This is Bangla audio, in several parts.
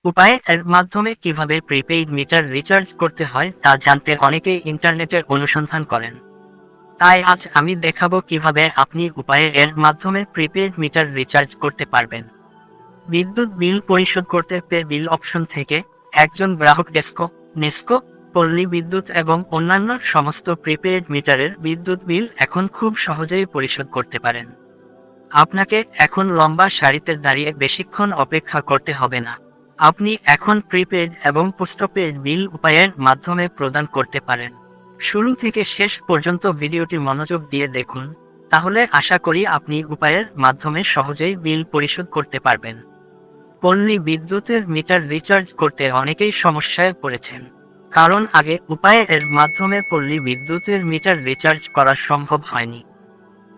উপায় এর মাধ্যমে কিভাবে প্রিপেইড মিটার রিচার্জ করতে হয় তা জানতে অনেকেই ইন্টারনেটে অনুসন্ধান করেন। তাই আজ আমি দেখাবো কিভাবে আপনি উপায় এর মাধ্যমে প্রিপেইড মিটার রিচার্জ করতে পারবেন। বিদ্যুৎ বিল পরিশোধ করতে পে বিল অপশন থেকে একজন গ্রাহক ডেস্কো, নেস্কো, পল্লী বিদ্যুৎ এবং অন্যান্য সমস্ত প্রিপেইড মিটারের বিদ্যুৎ বিল এখন খুব সহজেই পরিশোধ করতে পারেন। আপনাকে এখন লম্বা সারিতে দাঁড়িয়ে বেশিক্ষণ অপেক্ষা করতে হবে না। আপনি এখন প্রিপেড এবং পোস্টপেড বিল উপায়ের মাধ্যমে প্রদান করতে পারেন। শুরু থেকে শেষ পর্যন্ত ভিডিওটি মনোযোগ দিয়ে দেখুন, তাহলে আশা করি আপনি উপায়ের মাধ্যমে সহজেই বিল পরিশোধ করতে পারবেন। পল্লী বিদ্যুতের মিটার রিচার্জ করতে অনেকেই সমস্যায় পড়েছেন, কারণ আগে উপায়ের মাধ্যমে পল্লী বিদ্যুতের মিটার রিচার্জ করা সম্ভব হয়নি।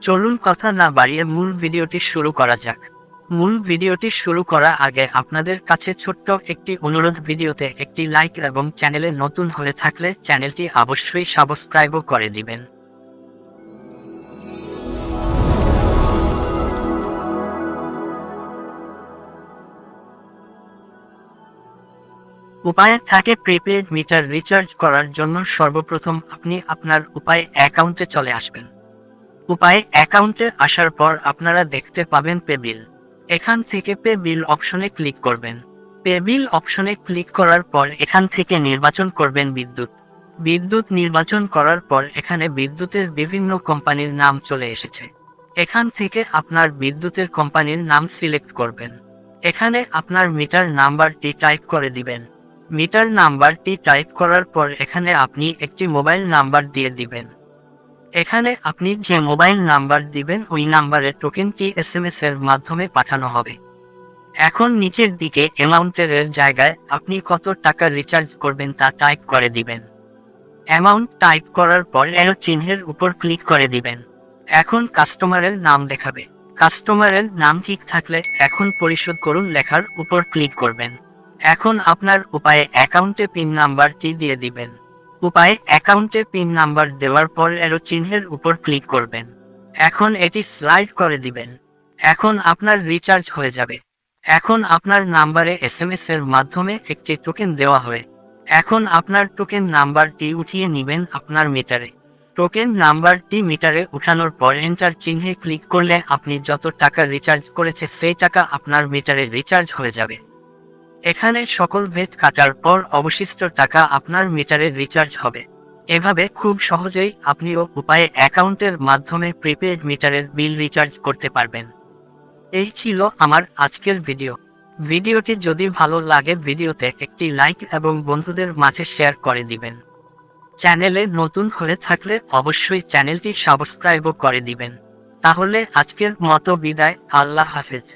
চলুন কথা না বাড়িয়ে মূল ভিডিওটি শুরু করা যাক। মূল ভিডিওটি শুরু করার আগে আপনাদের কাছে ছোট্ট একটি অনুরোধ, ভিডিওতে একটি লাইক এবং চ্যানেলে নতুন হয়ে থাকলে চ্যানেলটি অবশ্যই সাবস্ক্রাইবও করে দিবেন। উপায় থাকে প্রিপেড মিটার রিচার্জ করার জন্য সর্বপ্রথম আপনি আপনার উপায় অ্যাকাউন্টে চলে আসবেন। উপায় অ্যাকাউন্টে আসার পর আপনারা দেখতে পাবেন পে বিল। এখান থেকে পে বিল অপশনে ক্লিক করবেন। পে বিল অপশনে ক্লিক করার পর এখান থেকে নির্বাচন করবেন বিদ্যুৎ। বিদ্যুৎ নির্বাচন করার পর এখানে বিদ্যুতের বিভিন্ন কোম্পানির নাম চলে এসেছে। এখান থেকে আপনার বিদ্যুতের কোম্পানির নাম সিলেক্ট করবেন। এখানে আপনার মিটার নাম্বারটি টাইপ করে দিবেন। মিটার নাম্বারটি টাইপ করার পর এখানে আপনি একটি মোবাইল নাম্বার দিয়ে দিবেন। এখানে আপনি যে মোবাইল নাম্বার দিবেন ওই নাম্বারে টোকেনটি এসএমএস এর মাধ্যমে পাঠানো হবে। এখন নিচের দিকে অ্যামাউন্টের জায়গায় আপনি কত টাকা রিচার্জ করবেন তা টাইপ করে দিবেন। অ্যামাউন্ট টাইপ করার পর এরো চিহ্নের উপর ক্লিক করে দিবেন। এখন কাস্টমারের নাম দেখাবে। কাস্টমারের নাম ঠিক থাকলে এখন পরিশোধ করুন লেখার উপর ক্লিক করবেন। এখন আপনার উপায়ে অ্যাকাউন্টে পিন নাম্বারটি দিয়ে দিবেন। উপায়ে অ্যাকাউন্টে পিন নাম্বার দেওয়ার পর এরো চিহ্নের উপর ক্লিক করবেন। এখন এটি স্লাইড করে দিবেন। এখন আপনার রিচার্জ হয়ে যাবে। এখন আপনার নাম্বারে এসএমএস এর মাধ্যমে একটি টোকেন দেওয়া হয়। এখন আপনার টোকেন নাম্বারটি উঠিয়ে নেবেন আপনার মিটারে। টোকেন নাম্বারটি মিটারে উঠানোর পর এন্টার চিহ্নে ক্লিক করলে আপনি যত টাকা রিচার্জ করেছে সেই টাকা আপনার মিটারে রিচার্জ হয়ে যাবে। এখানে সকল ভেট কাটার পর অবশিষ্ট টাকা আপনার মিটারে রিচার্জ হবে। এভাবে খুব সহজেই আপনিও উপায়ে অ্যাকাউন্টের মাধ্যমে প্রিপেড মিটারের বিল রিচার্জ করতে পারবেন। এই ছিল আমার আজকের ভিডিও। ভিডিওটি যদি ভালো লাগে ভিডিওতে একটি লাইক এবং বন্ধুদের মাঝে শেয়ার করে দিবেন। চ্যানেলে নতুন হয়ে থাকলে অবশ্যই চ্যানেলটি সাবস্ক্রাইবও করে দিবেন। তাহলে আজকের মতো বিদায়, আল্লাহ হাফেজ।